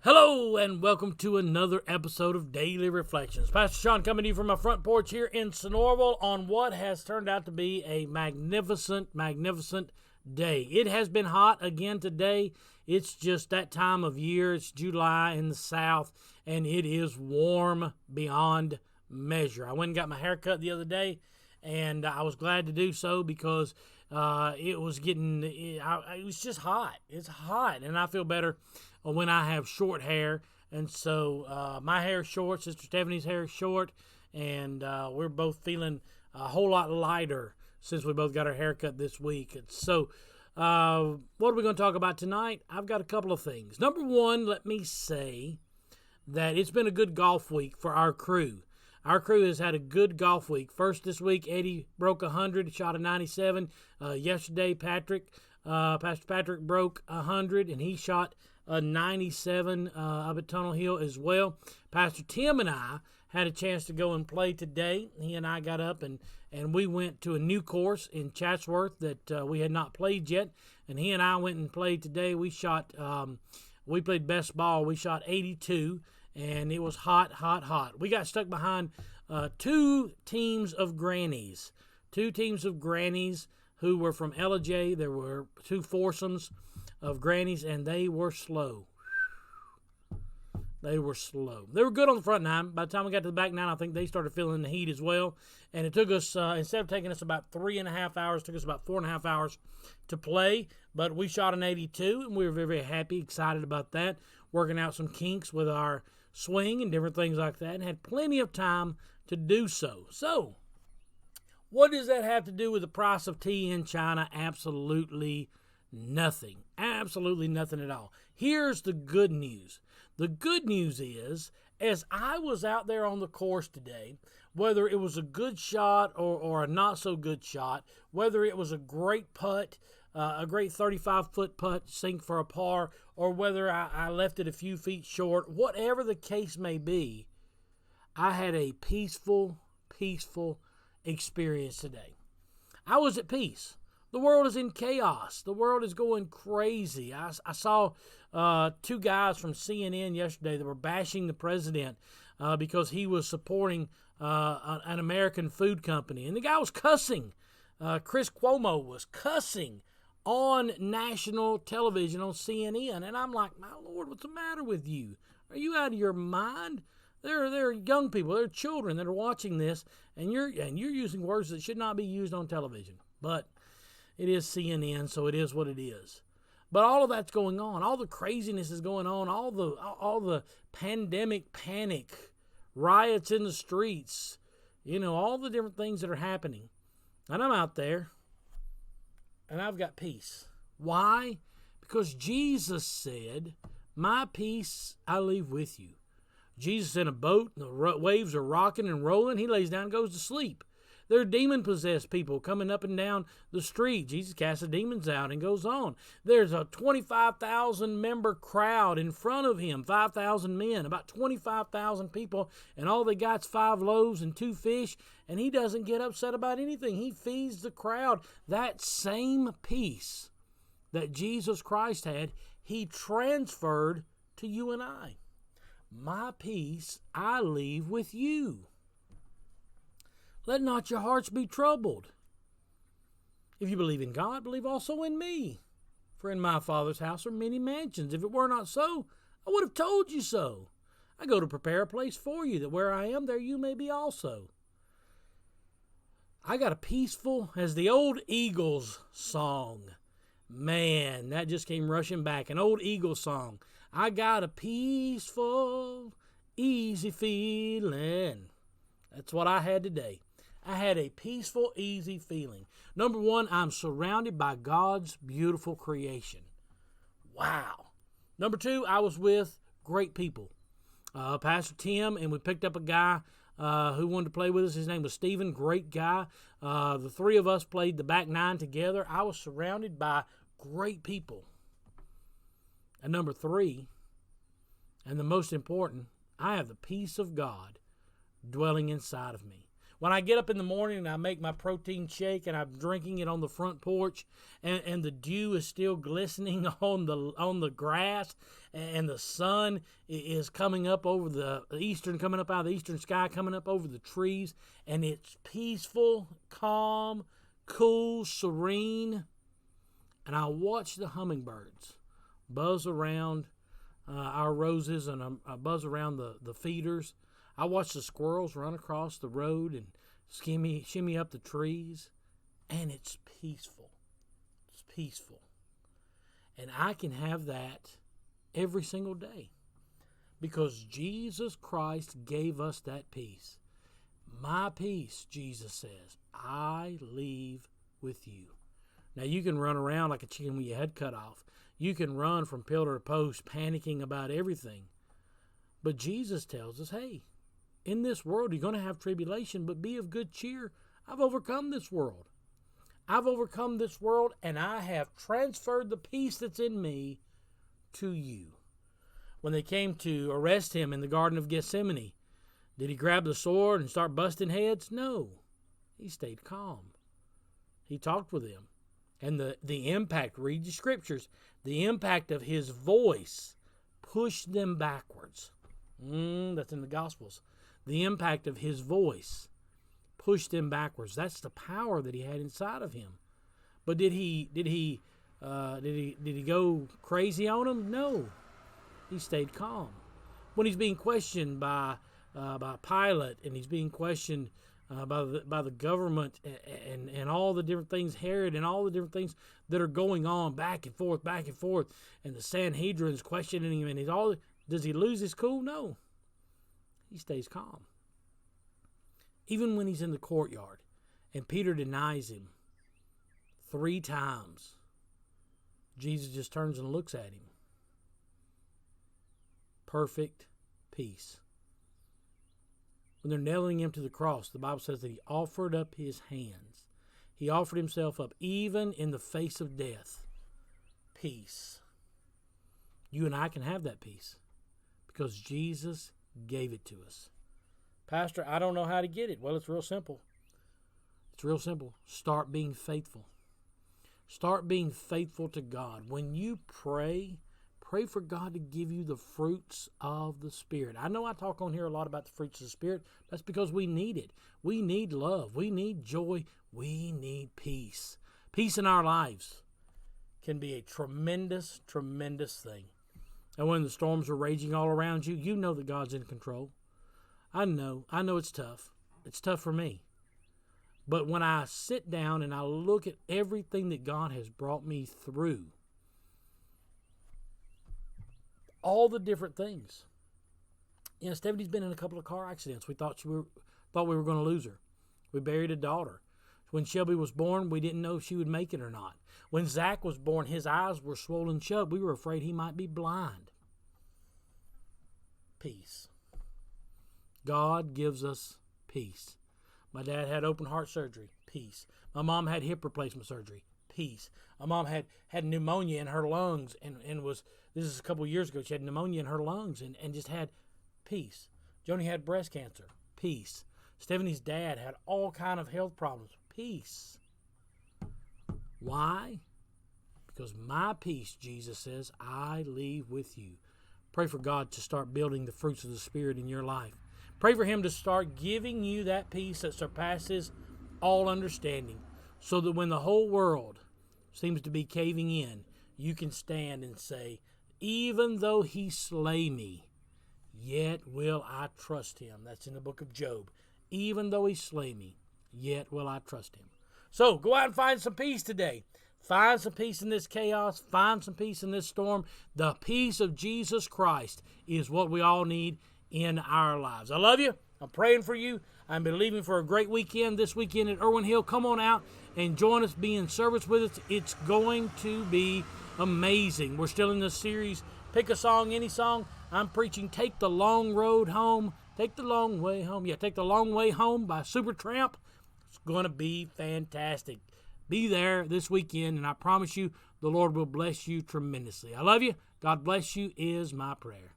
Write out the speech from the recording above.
Hello and welcome to another episode of Daily Reflections. Pastor Sean coming to you from my front porch here in Sonoraville on what has turned out to be a magnificent day. It has been hot again today. It's just that time of year. It's July in the south and it is warm beyond measure. I went and got my hair cut the other day and I was glad to do so because it was just hot. It's hot and I feel better when I have short hair. And so my hair is short, Sister Stephanie's hair is short, and we're both feeling a whole lot lighter since we both got our hair cut this week. And so what are we going to talk about tonight? I've got a couple of things. Number one, let me say that it's been a good golf week for our crew. Our crew has had a good golf week. First this week, Eddie broke 100, shot a 97. Yesterday, Pastor Patrick broke 100, and he shot a 97 up at Tunnel Hill as well. Pastor Tim and I had a chance to go and play today. He and I got up and we went to a new course in Chatsworth that we had not played yet. And he and I went and played today. We played best ball. We shot 82, and it was hot. We got stuck behind two teams of grannies who were from LJ. There were two foursomes of grannies, and they were slow. They were good on the front nine. By the time we got to the back nine, I think they started feeling the heat as well. And it took us, instead of taking us about 3.5 hours, it took us about 4.5 hours to play. But we shot an 82, and we were very, very happy, excited about that, working out some kinks with our swing and different things like that, and had plenty of time to do so. So, what does that have to do with the price of tea in China? Absolutely nothing. Absolutely nothing at all. Here's the good news. The good news is, as I was out there on the course today, whether it was a good shot or a not so good shot, whether it was a great putt, a great 35-foot putt sink for a par, or whether I left it a few feet short, whatever the case may be, I had a peaceful experience today. I was at peace. The world is in chaos. The world is going crazy. I saw two guys from CNN yesterday that were bashing the president because he was supporting an American food company. And the guy was cussing. Chris Cuomo was cussing on national television on CNN. And I'm like, my Lord, what's the matter with you? Are you out of your mind? There are young people, there are children that are watching this, and you're using words that should not be used on television. But it is CNN, so it is what it is. But all of that's going on. All the craziness is going on. All the pandemic panic, riots in the streets, all the different things that are happening. And I'm out there, and I've got peace. Why? Because Jesus said, "My peace I leave with you." Jesus in a boat, and the waves are rocking and rolling. He lays down and goes to sleep. There are demon-possessed people coming up and down the street. Jesus casts the demons out and goes on. There's a 25,000-member crowd in front of him, 5,000 men, about 25,000 people, and all they got's 5 loaves and 2 fish, and he doesn't get upset about anything. He feeds the crowd. That same peace that Jesus Christ had, he transferred to you and I. My peace I leave with you. Let not your hearts be troubled. If you believe in God, believe also in me. For in my Father's house are many mansions. If it were not so, I would have told you so. I go to prepare a place for you, that where I am, there you may be also. I got a peaceful, as the old Eagles song. Man, that just came rushing back. An old Eagles song. I got a peaceful, easy feeling. That's what I had today. I had a peaceful, easy feeling. Number one, I'm surrounded by God's beautiful creation. Wow. Number two, I was with great people. Pastor Tim, and we picked up a guy who wanted to play with us. His name was Stephen, great guy. The three of us played the back nine together. I was surrounded by great people. And number three, and the most important, I have the peace of God dwelling inside of me. When I get up in the morning and I make my protein shake and I'm drinking it on the front porch, and the dew is still glistening on the grass, and the sun is coming up over coming up out of the eastern sky, coming up over the trees, and it's peaceful, calm, cool, serene, and I watch the hummingbirds buzz around our roses, and I buzz around the feeders. I watch the squirrels run across the road and shimmy up the trees, and it's peaceful. It's peaceful. And I can have that every single day because Jesus Christ gave us that peace. My peace, Jesus says, I leave with you. Now, you can run around like a chicken with your head cut off. You can run from pillar to post panicking about everything. But Jesus tells us, hey, in this world, you're going to have tribulation, but be of good cheer. I've overcome this world. I've overcome this world, and I have transferred the peace that's in me to you. When they came to arrest him in the Garden of Gethsemane, did he grab the sword and start busting heads? No. He stayed calm. He talked with them. And the impact, read the scriptures, the impact of his voice pushed them backwards. That's in the Gospels. The impact of his voice pushed him backwards. That's the power that he had inside of him. But did he go crazy on him? No. He stayed calm. When he's being questioned by Pilate, and he's being questioned by the government, and all the different things, Herod, and all the different things that are going on back and forth, and the Sanhedrin's questioning him, and does he lose his cool? No. He stays calm. Even when he's in the courtyard and Peter denies him 3 times, Jesus just turns and looks at him. Perfect peace. When they're nailing him to the cross, the Bible says that he offered up his hands. He offered himself up even in the face of death. Peace. You and I can have that peace because Jesus gave it to us. Pastor, I don't know how to get it. Well, it's real simple. It's real simple. Start being faithful. Start being faithful to God. When you pray for God to give you the fruits of the Spirit. I know I talk on here a lot about the fruits of the Spirit. That's because we need it. We need love. We need joy. We need peace. Peace in our lives can be a tremendous, tremendous thing. And when the storms are raging all around you, you know that God's in control. I know it's tough. It's tough for me. But when I sit down and I look at everything that God has brought me through, all the different things. Stephanie's been in a couple of car accidents. We thought we were going to lose her. We buried a daughter. When Shelby was born, we didn't know if she would make it or not. When Zach was born, his eyes were swollen shut. We were afraid he might be blind. Peace. God gives us peace. My dad had open heart surgery. Peace. My mom had hip replacement surgery. Peace. My mom had pneumonia in her lungs and was, this is a couple of years ago, she had pneumonia in her lungs and just had peace. Joni had breast cancer. Peace. Stephanie's dad had all kind of health problems. Peace. Why? Because my peace, Jesus says, I leave with you. Pray for God to start building the fruits of the Spirit in your life. Pray for Him to start giving you that peace that surpasses all understanding, so that when the whole world seems to be caving in, you can stand and say, even though He slay me, yet will I trust Him. That's in the book of Job. Even though He slay me, yet will I trust Him. So go out and find some peace today. Find some peace in this chaos. Find some peace in this storm. The peace of Jesus Christ is what we all need in our lives. I love you. I'm praying for you. I'm believing for a great weekend this weekend at Irwin Hill. Come on out and join us, be in service with us. It's going to be amazing. We're still in this series, Pick a Song, Any Song. I'm preaching Take the Long Road Home. Take the Long Way Home. Yeah, Take the Long Way Home by Supertramp. It's going to be fantastic. Be there this weekend, and I promise you the Lord will bless you tremendously. I love you. God bless you is my prayer.